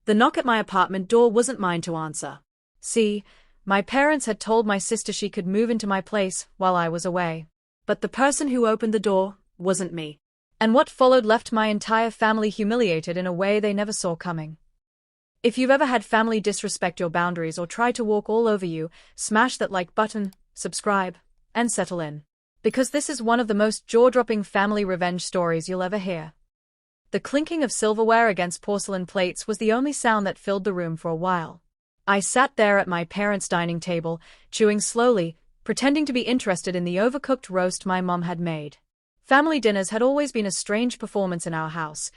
The knock at my apartment door wasn't mine to answer. See, my parents had told my sister she could move into my place while I was away. But the person who opened the door wasn't me. And what followed left my entire family humiliated in a way they never saw coming. If you've ever had family disrespect your boundaries or try to walk all over you, smash that like button, subscribe, and settle in. Because this is one of the most jaw-dropping family revenge stories you'll ever hear. The clinking of silverware against porcelain plates was the only sound that filled the room for a while. I sat there at my parents' dining table, chewing slowly, pretending to be interested in the overcooked roast my mom had made. Family dinners had always been a strange performance in our house.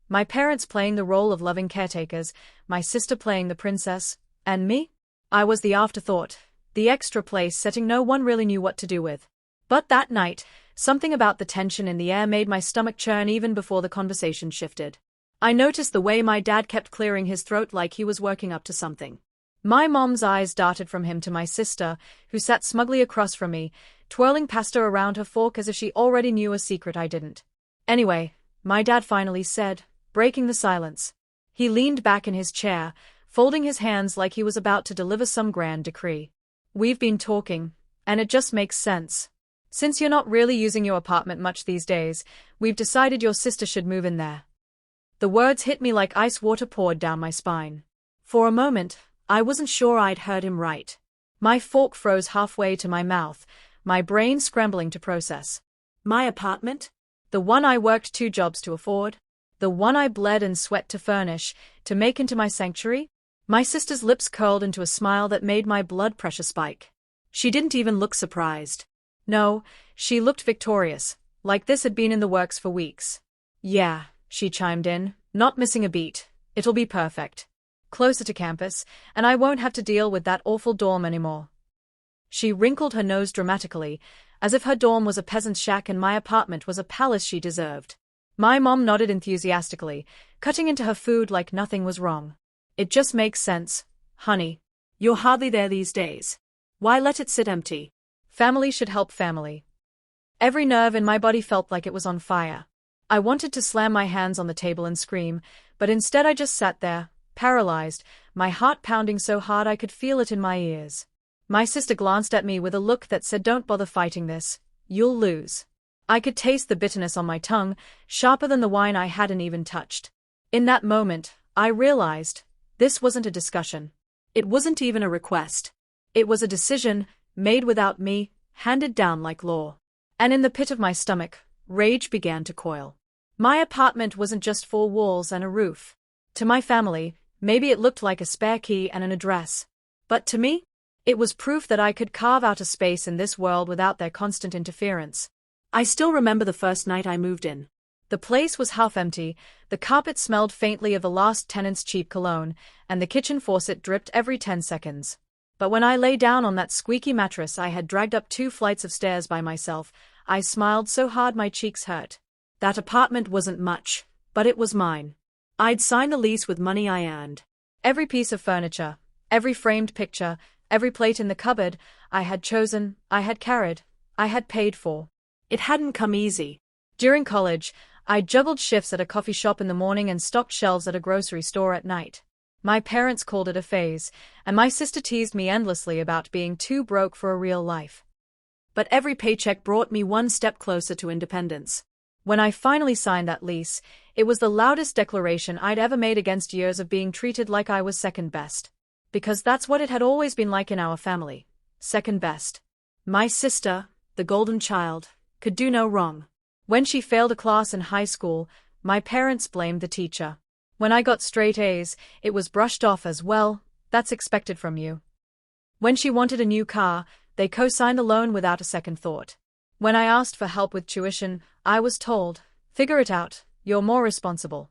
My parents playing the role of loving caretakers, my sister playing the princess, and me? I was the afterthought, the extra place setting no one really knew what to do with. But that night, something about the tension in the air made my stomach churn even before the conversation shifted. I noticed the way my dad kept clearing his throat like he was working up to something. My mom's eyes darted from him to my sister, who sat smugly across from me, twirling pasta around her fork as if she already knew a secret I didn't. Anyway, my dad finally said, breaking the silence. He leaned back in his chair, folding his hands like he was about to deliver some grand decree. We've been talking, and it just makes sense. Since you're not really using your apartment much these days, we've decided your sister should move in there. The words hit me like ice water poured down my spine. For a moment, I wasn't sure I'd heard him right. My fork froze halfway to my mouth, my brain scrambling to process. My apartment? The one I worked 2 jobs to afford? The one I bled and sweat to furnish, to make into my sanctuary? My sister's lips curled into a smile that made my blood pressure spike. She didn't even look surprised. No, she looked victorious, like this had been in the works for weeks. Yeah, she chimed in, not missing a beat. It'll be perfect. Closer to campus, and I won't have to deal with that awful dorm anymore. She wrinkled her nose dramatically, as if her dorm was a peasant's shack and my apartment was a palace she deserved. My mom nodded enthusiastically, cutting into her food like nothing was wrong. It just makes sense, honey. You're hardly there these days. Why let it sit empty? Family should help family. Every nerve in my body felt like it was on fire. I wanted to slam my hands on the table and scream, but instead I just sat there, paralyzed, my heart pounding so hard I could feel it in my ears. My sister glanced at me with a look that said, "Don't bother fighting this, you'll lose." I could taste the bitterness on my tongue, sharper than the wine I hadn't even touched. In that moment, I realized, this wasn't a discussion. It wasn't even a request. It was a decision, made without me, handed down like law. And in the pit of my stomach, rage began to coil. My apartment wasn't just 4 walls and a roof. To my family, maybe it looked like a spare key and an address. But to me, it was proof that I could carve out a space in this world without their constant interference. I still remember the first night I moved in. The place was half empty, the carpet smelled faintly of the last tenant's cheap cologne, and the kitchen faucet dripped every 10 seconds. But when I lay down on that squeaky mattress I had dragged up 2 flights of stairs by myself, I smiled so hard my cheeks hurt. That apartment wasn't much, but it was mine. I'd signed the lease with money I earned. Every piece of furniture, every framed picture, every plate in the cupboard, I had chosen, I had carried, I had paid for. It hadn't come easy. During college, I juggled shifts at a coffee shop in the morning and stocked shelves at a grocery store at night. My parents called it a phase, and my sister teased me endlessly about being too broke for a real life. But every paycheck brought me one step closer to independence. When I finally signed that lease, it was the loudest declaration I'd ever made against years of being treated like I was second best. Because that's what it had always been like in our family. Second best. My sister, the golden child, could do no wrong. When she failed a class in high school, my parents blamed the teacher. When I got straight A's, it was brushed off as, well, that's expected from you. When she wanted a new car, they co-signed the loan without a second thought. When I asked for help with tuition, I was told, "Figure it out, you're more responsible."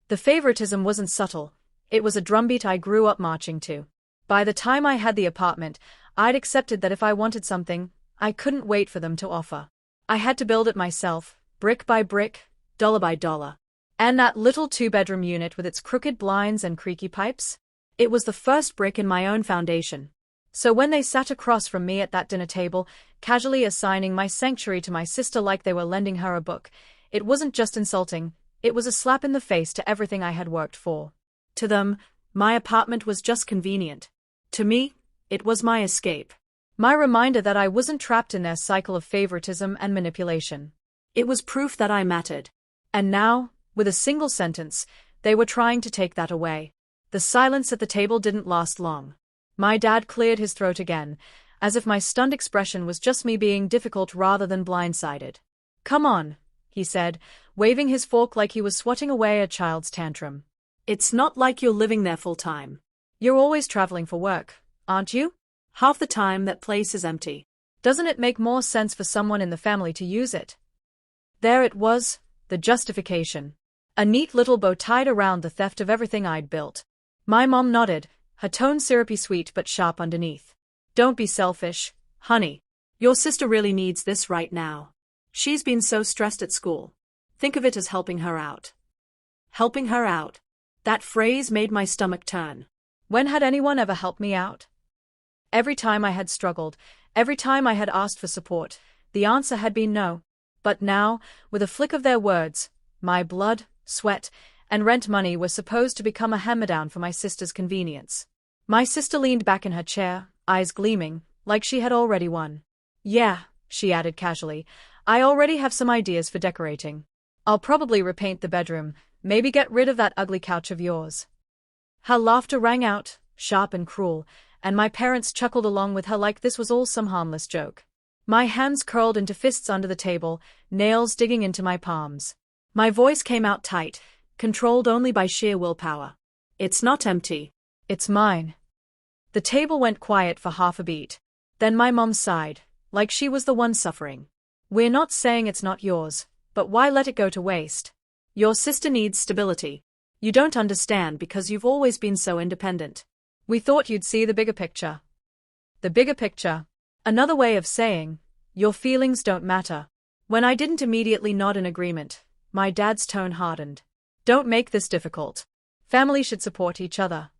The favoritism wasn't subtle, it was a drumbeat I grew up marching to. By the time I had the apartment, I'd accepted that if I wanted something, I couldn't wait for them to offer. I had to build it myself, brick by brick, dollar by dollar. And that little 2-bedroom unit with its crooked blinds and creaky pipes? It was the first brick in my own foundation. So when they sat across from me at that dinner table, casually assigning my sanctuary to my sister like they were lending her a book, it wasn't just insulting, it was a slap in the face to everything I had worked for. To them, my apartment was just convenient. To me, it was my escape. My reminder that I wasn't trapped in their cycle of favoritism and manipulation. It was proof that I mattered. And now, with a single sentence, they were trying to take that away. The silence at the table didn't last long. My dad cleared his throat again, as if my stunned expression was just me being difficult rather than blindsided. "Come on," he said, waving his fork like he was swatting away a child's tantrum. "It's not like you're living there full time. You're always traveling for work, aren't you? Half the time that place is empty. Doesn't it make more sense for someone in the family to use it?" There it was, the justification. A neat little bow tied around the theft of everything I'd built. My mom nodded, her tone syrupy sweet but sharp underneath. "Don't be selfish, honey. Your sister really needs this right now. She's been so stressed at school. Think of it as helping her out." Helping her out. That phrase made my stomach turn. When had anyone ever helped me out? Every time I had struggled, every time I had asked for support, the answer had been no. But now, with a flick of their words, my blood, sweat, and rent money were supposed to become a hand-me-down for my sister's convenience. My sister leaned back in her chair, eyes gleaming, like she had already won. "Yeah," she added casually, "I already have some ideas for decorating. I'll probably repaint the bedroom, maybe get rid of that ugly couch of yours." Her laughter rang out, sharp and cruel, and my parents chuckled along with her like this was all some harmless joke. My hands curled into fists under the table, nails digging into my palms. My voice came out tight, controlled only by sheer willpower. "It's not empty. It's mine." The table went quiet for half a beat. Then my mom sighed, like she was the one suffering. "We're not saying it's not yours, but why let it go to waste? Your sister needs stability. You don't understand because you've always been so independent. We thought you'd see the bigger picture." The bigger picture. Another way of saying, your feelings don't matter. When I didn't immediately nod in agreement, my dad's tone hardened. "Don't make this difficult. Family should support each other."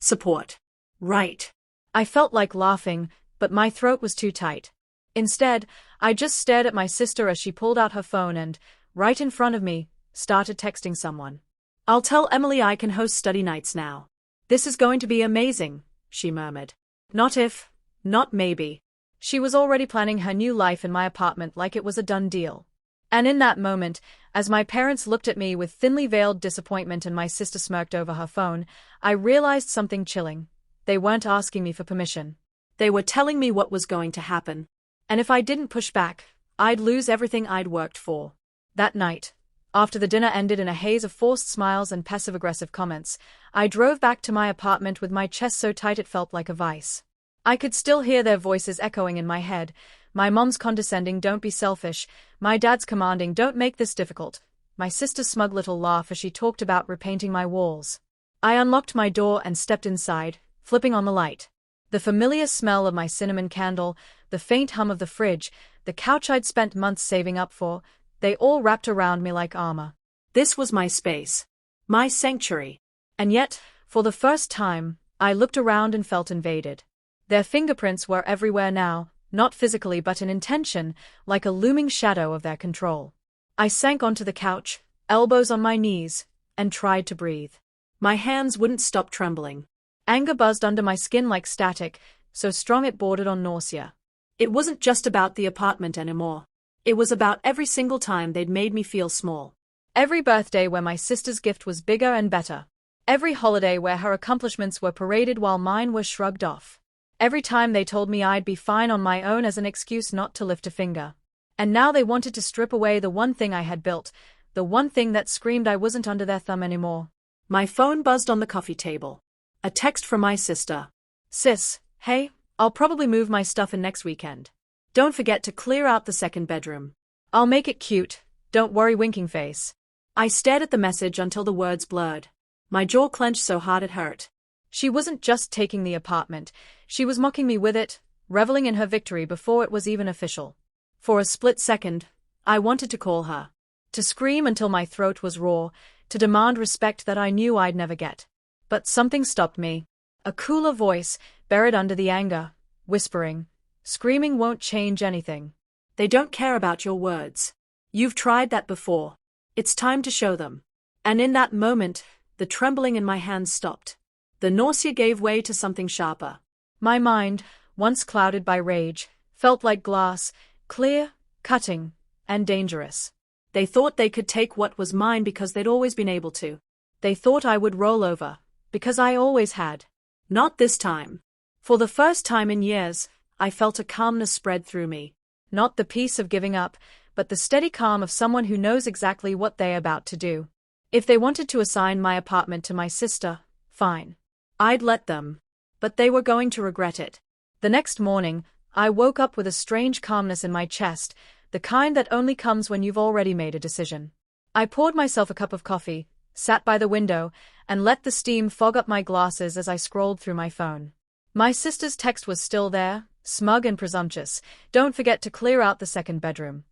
Support. Right. I felt like laughing, but my throat was too tight. Instead, I just stared at my sister as she pulled out her phone and, right in front of me, started texting someone. "I'll tell Emily I can host study nights now. This is going to be amazing," she murmured. Not if, not maybe. She was already planning her new life in my apartment like it was a done deal. And in that moment, as my parents looked at me with thinly veiled disappointment and my sister smirked over her phone, I realized something chilling. They weren't asking me for permission. They were telling me what was going to happen. And if I didn't push back, I'd lose everything I'd worked for. That night, after the dinner ended in a haze of forced smiles and passive-aggressive comments, I drove back to my apartment with my chest so tight it felt like a vice. I could still hear their voices echoing in my head, my mom's condescending "don't be selfish," my dad's commanding "don't make this difficult," my sister's smug little laugh as she talked about repainting my walls. I unlocked my door and stepped inside, flipping on the light. The familiar smell of my cinnamon candle, the faint hum of the fridge, the couch I'd spent months saving up for, they all wrapped around me like armor. This was my space. My sanctuary. And yet, for the first time, I looked around and felt invaded. Their fingerprints were everywhere now, not physically but in intention, like a looming shadow of their control. I sank onto the couch, elbows on my knees, and tried to breathe. My hands wouldn't stop trembling. Anger buzzed under my skin like static, so strong it bordered on nausea. It wasn't just about the apartment anymore. It was about every single time they'd made me feel small. Every birthday where my sister's gift was bigger and better. Every holiday where her accomplishments were paraded while mine were shrugged off. Every time they told me I'd be fine on my own as an excuse not to lift a finger. And now they wanted to strip away the one thing I had built, the one thing that screamed I wasn't under their thumb anymore. My phone buzzed on the coffee table. A text from my sister. "Sis, hey, I'll probably move my stuff in next weekend. Don't forget to clear out the second bedroom. I'll make it cute, don't worry winking face." I stared at the message until the words blurred. My jaw clenched so hard it hurt. She wasn't just taking the apartment, she was mocking me with it, reveling in her victory before it was even official. For a split second, I wanted to call her. To scream until my throat was raw, to demand respect that I knew I'd never get. But something stopped me. A cooler voice, buried under the anger, whispering, "Screaming won't change anything. They don't care about your words. You've tried that before. It's time to show them." And in that moment, The trembling in my hands stopped. The nausea gave way to something sharper. My mind, once clouded by rage, felt like glass, clear, cutting, and dangerous. They thought they could take what was mine because they'd always been able to. They thought I would roll over, because I always had. Not this time. For the first time in years, I felt a calmness spread through me. Not the peace of giving up, but the steady calm of someone who knows exactly what they're about to do. If they wanted to assign my apartment to my sister, fine. I'd let them. But they were going to regret it. The next morning, I woke up with a strange calmness in my chest, the kind that only comes when you've already made a decision. I poured myself a cup of coffee, sat by the window, and let the steam fog up my glasses as I scrolled through my phone. My sister's text was still there, smug and presumptuous. Don't forget to clear out the second bedroom.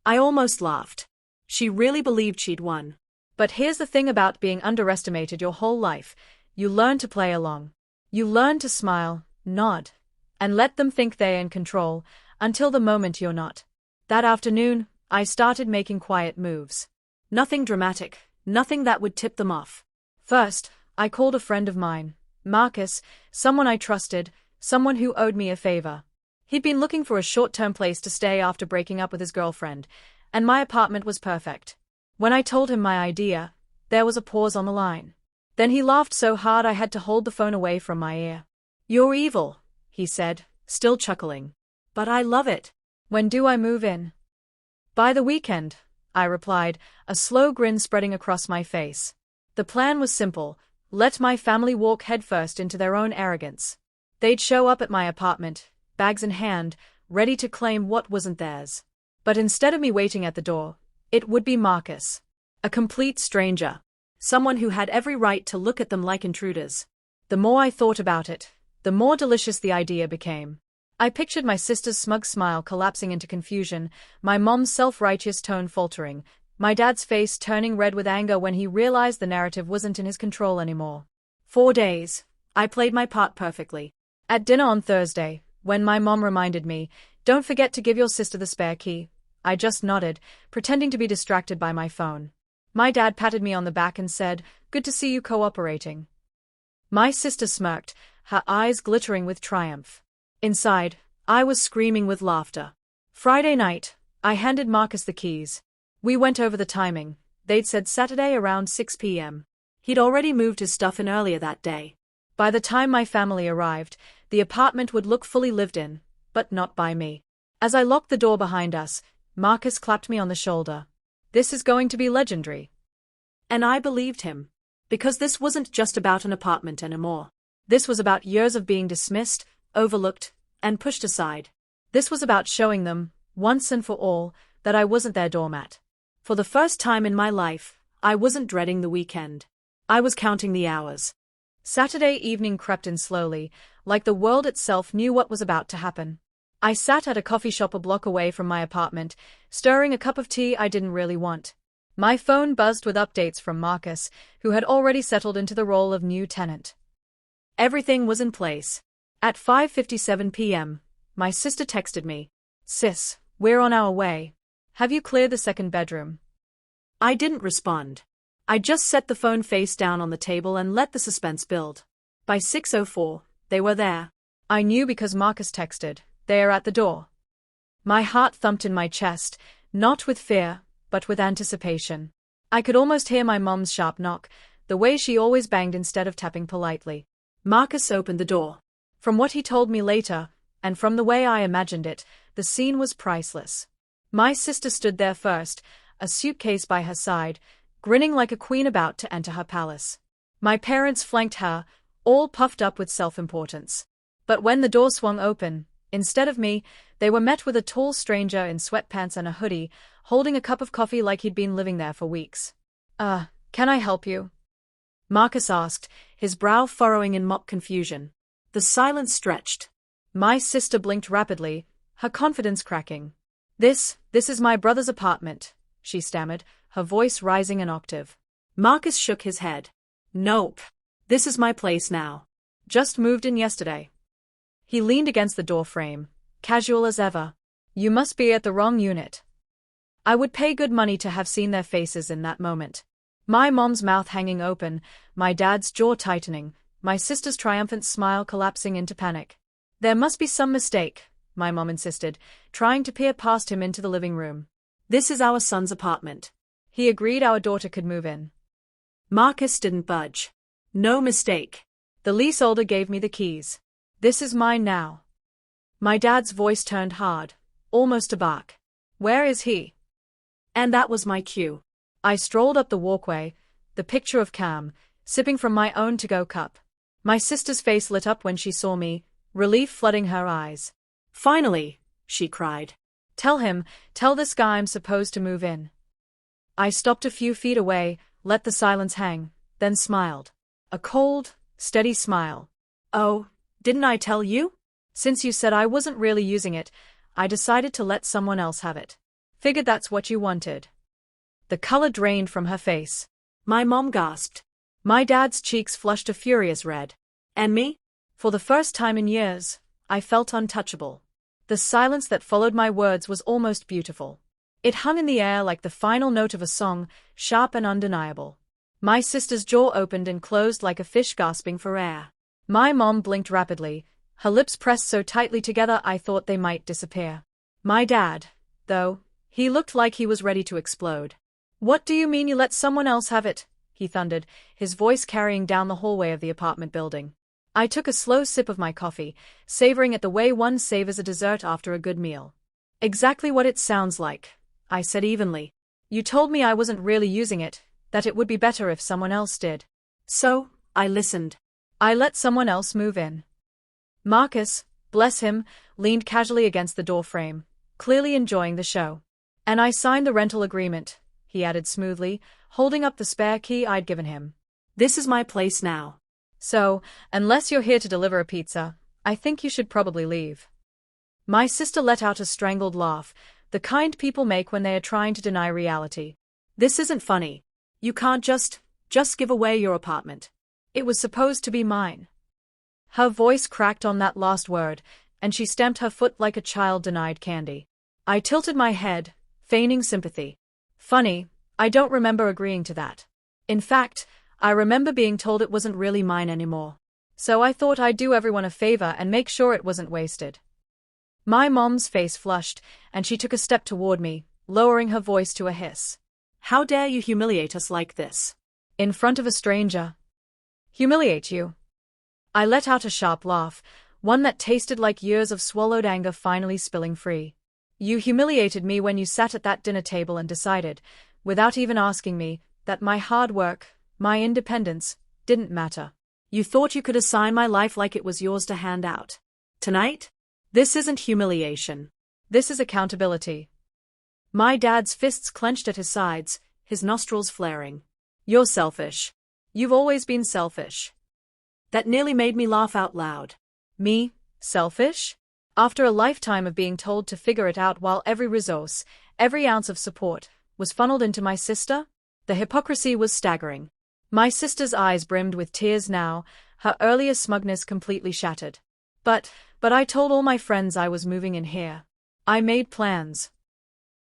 I almost laughed. She really believed she'd won. But here's the thing about being underestimated your whole life. You learn to play along. You learn to smile, nod, and let them think they're in control, until the moment you're not. That afternoon, I started making quiet moves. Nothing dramatic, nothing that would tip them off. First, I called a friend of mine, Marcus, someone I trusted, someone who owed me a favor. He'd been looking for a short-term place to stay after breaking up with his girlfriend, and my apartment was perfect. When I told him my idea, there was a pause on the line. Then he laughed so hard I had to hold the phone away from my ear. "You're evil," he said, still chuckling. "But I love it. When do I move in?" "By the weekend," I replied, a slow grin spreading across my face. The plan was simple: let my family walk headfirst into their own arrogance. They'd show up at my apartment, bags in hand, ready to claim what wasn't theirs. But instead of me waiting at the door, it would be Marcus. A complete stranger. Someone who had every right to look at them like intruders. The more I thought about it, the more delicious the idea became. I pictured my sister's smug smile collapsing into confusion, my mom's self-righteous tone faltering, my dad's face turning red with anger when he realized the narrative wasn't in his control anymore. 4 days. I played my part perfectly. At dinner on Thursday, when my mom reminded me, "Don't forget to give your sister the spare key," I just nodded, pretending to be distracted by my phone. My dad patted me on the back and said, "Good to see you cooperating." My sister smirked, her eyes glittering with triumph. Inside, I was screaming with laughter. Friday night, I handed Marcus the keys. We went over the timing. They'd said Saturday around 6 p.m. He'd already moved his stuff in earlier that day. By the time my family arrived, the apartment would look fully lived in, but not by me. As I locked the door behind us, Marcus clapped me on the shoulder. "This is going to be legendary." And I believed him. Because this wasn't just about an apartment anymore. This was about years of being dismissed, overlooked, and pushed aside. This was about showing them, once and for all, that I wasn't their doormat. For the first time in my life, I wasn't dreading the weekend. I was counting the hours. Saturday evening crept in slowly, like the world itself knew what was about to happen. I sat at a coffee shop a block away from my apartment, stirring a cup of tea I didn't really want. My phone buzzed with updates from Marcus, who had already settled into the role of new tenant. Everything was in place. At 5:57 p.m., my sister texted me, "Sis, we're on our way. Have you cleared the second bedroom?" I didn't respond. I just set the phone face down on the table and let the suspense build. By 6:04, they were there. I knew because Marcus texted, "They're at the door." My heart thumped in my chest, not with fear, but with anticipation. I could almost hear my mom's sharp knock, the way she always banged instead of tapping politely. Marcus opened the door. From what he told me later, and from the way I imagined it, the scene was priceless. My sister stood there first, a suitcase by her side, grinning like a queen about to enter her palace. My parents flanked her, all puffed up with self-importance. But when the door swung open, instead of me, they were met with a tall stranger in sweatpants and a hoodie, holding a cup of coffee like he'd been living there for weeks. Can I help you?" Marcus asked, his brow furrowing in mock confusion. The silence stretched. My sister blinked rapidly, her confidence cracking. This is my brother's apartment," she stammered, her voice rising an octave. Marcus shook his head. "Nope. This is my place now. Just moved in yesterday." He leaned against the door frame, casual as ever. "You must be at the wrong unit." I would pay good money to have seen their faces in that moment. My mom's mouth hanging open, my dad's jaw tightening, my sister's triumphant smile collapsing into panic. There must be some mistake, my mom insisted, trying to peer past him into the living room. This is our son's apartment. He agreed our daughter could move in. Marcus didn't budge. No mistake. The leaseholder gave me the keys. This is mine now. My dad's voice turned hard, almost a bark. Where is he? And that was my cue. I strolled up the walkway, the picture of Cam, sipping from my own to-go cup. My sister's face lit up when she saw me, relief flooding her eyes. Finally, she cried. Tell this guy I'm supposed to move in. I stopped a few feet away, let the silence hang, then smiled. A cold, steady smile. Oh, didn't I tell you? Since you said I wasn't really using it, I decided to let someone else have it. Figured that's what you wanted. The color drained from her face. My mom gasped. My dad's cheeks flushed a furious red. And me? For the first time in years, I felt untouchable. The silence that followed my words was almost beautiful. It hung in the air like the final note of a song, sharp and undeniable. My sister's jaw opened and closed like a fish gasping for air. My mom blinked rapidly, her lips pressed so tightly together I thought they might disappear. My dad, though, he looked like he was ready to explode. What do you mean you let someone else have it? He thundered, his voice carrying down the hallway of the apartment building. I took a slow sip of my coffee, savoring it the way one savors a dessert after a good meal. Exactly what it sounds like, I said evenly. You told me I wasn't really using it, that it would be better if someone else did. So, I listened. I let someone else move in. Marcus, bless him, leaned casually against the doorframe, clearly enjoying the show. And I signed the rental agreement, he added smoothly, holding up the spare key I'd given him. This is my place now. So, unless you're here to deliver a pizza, I think you should probably leave. My sister let out a strangled laugh, the kind people make when they are trying to deny reality. This isn't funny. You can't just give away your apartment. It was supposed to be mine. Her voice cracked on that last word, and she stamped her foot like a child denied candy. I tilted my head, feigning sympathy. Funny, I don't remember agreeing to that. In fact, I remember being told it wasn't really mine anymore. So I thought I'd do everyone a favor and make sure it wasn't wasted. My mom's face flushed, and she took a step toward me, lowering her voice to a hiss. How dare you humiliate us like this? In front of a stranger. Humiliate you? I let out a sharp laugh, one that tasted like years of swallowed anger finally spilling free. You humiliated me when you sat at that dinner table and decided, without even asking me, that my hard work, my independence, didn't matter. You thought you could assign my life like it was yours to hand out. Tonight? This isn't humiliation. This is accountability. My dad's fists clenched at his sides, his nostrils flaring. You're selfish. You've always been selfish. That nearly made me laugh out loud. Me? Selfish? After a lifetime of being told to figure it out while every resource, every ounce of support, was funneled into my sister? The hypocrisy was staggering. My sister's eyes brimmed with tears now, her earlier smugness completely shattered. But I told all my friends I was moving in here. I made plans.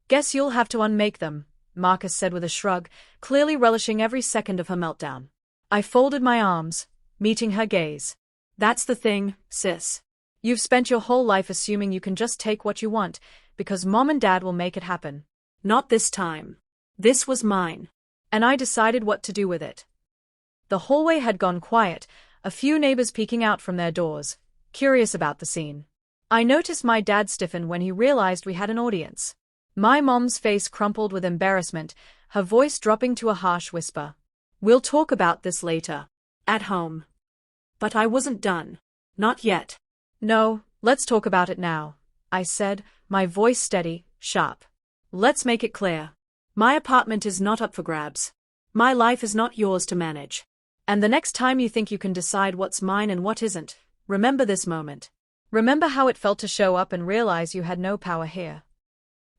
Guess you'll have to unmake them, Marcus said with a shrug, clearly relishing every second of her meltdown. I folded my arms, meeting her gaze. That's the thing, sis. You've spent your whole life assuming you can just take what you want, because mom and dad will make it happen. Not this time. This was mine. And I decided what to do with it. The hallway had gone quiet, a few neighbors peeking out from their doors, curious about the scene. I noticed my dad stiffen when he realized we had an audience. My mom's face crumpled with embarrassment, her voice dropping to a harsh whisper. We'll talk about this later. At home. But I wasn't done. Not yet. No, let's talk about it now, I said, my voice steady, sharp. Let's make it clear. My apartment is not up for grabs. My life is not yours to manage. And the next time you think you can decide what's mine and what isn't, remember this moment. Remember how it felt to show up and realize you had no power here.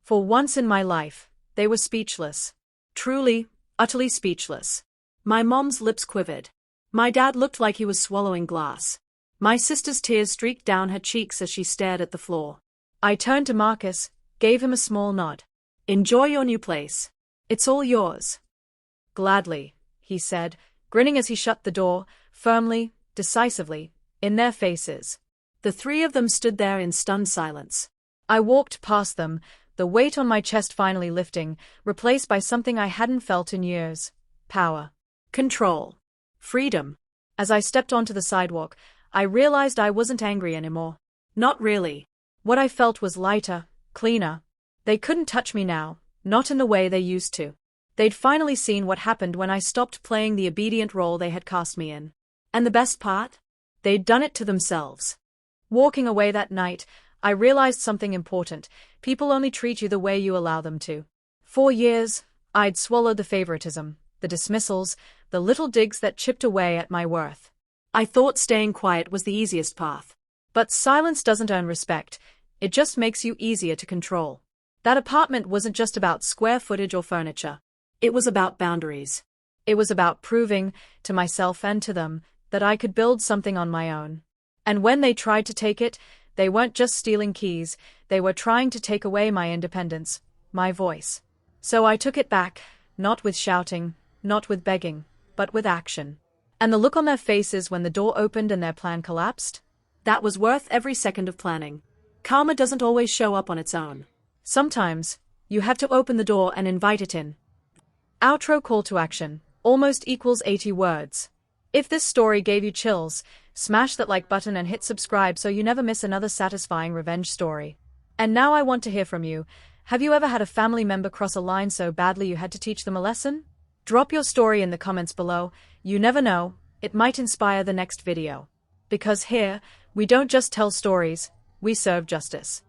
For once in my life, they were speechless. Truly, utterly speechless. My mom's lips quivered. My dad looked like he was swallowing glass. My sister's tears streaked down her cheeks as she stared at the floor. I turned to Marcus, gave him a small nod. Enjoy your new place. It's all yours. Gladly, he said, grinning as he shut the door, firmly, decisively, in their faces. The three of them stood there in stunned silence. I walked past them, the weight on my chest finally lifting, replaced by something I hadn't felt in years. Power. Control. Freedom. As I stepped onto the sidewalk, I realized I wasn't angry anymore. Not really. What I felt was lighter, cleaner. They couldn't touch me now, not in the way they used to. They'd finally seen what happened when I stopped playing the obedient role they had cast me in. And the best part? They'd done it to themselves. Walking away that night, I realized something important. People only treat you the way you allow them to. For years, I'd swallowed the favoritism, the dismissals, the little digs that chipped away at my worth. I thought staying quiet was the easiest path. But silence doesn't earn respect, it just makes you easier to control. That apartment wasn't just about square footage or furniture. It was about boundaries. It was about proving, to myself and to them, that I could build something on my own. And when they tried to take it, they weren't just stealing keys, they were trying to take away my independence, my voice. So I took it back, not with shouting, not with begging, but with action. And the look on their faces when the door opened and their plan collapsed? That was worth every second of planning. Karma doesn't always show up on its own. Sometimes, you have to open the door and invite it in. Outro call to action, almost equals 80 words. If this story gave you chills, smash that like button and hit subscribe so you never miss another satisfying revenge story. And now I want to hear from you. Have you ever had a family member cross a line so badly you had to teach them a lesson? Drop your story in the comments below. You never know, it might inspire the next video. Because here, we don't just tell stories, we serve justice.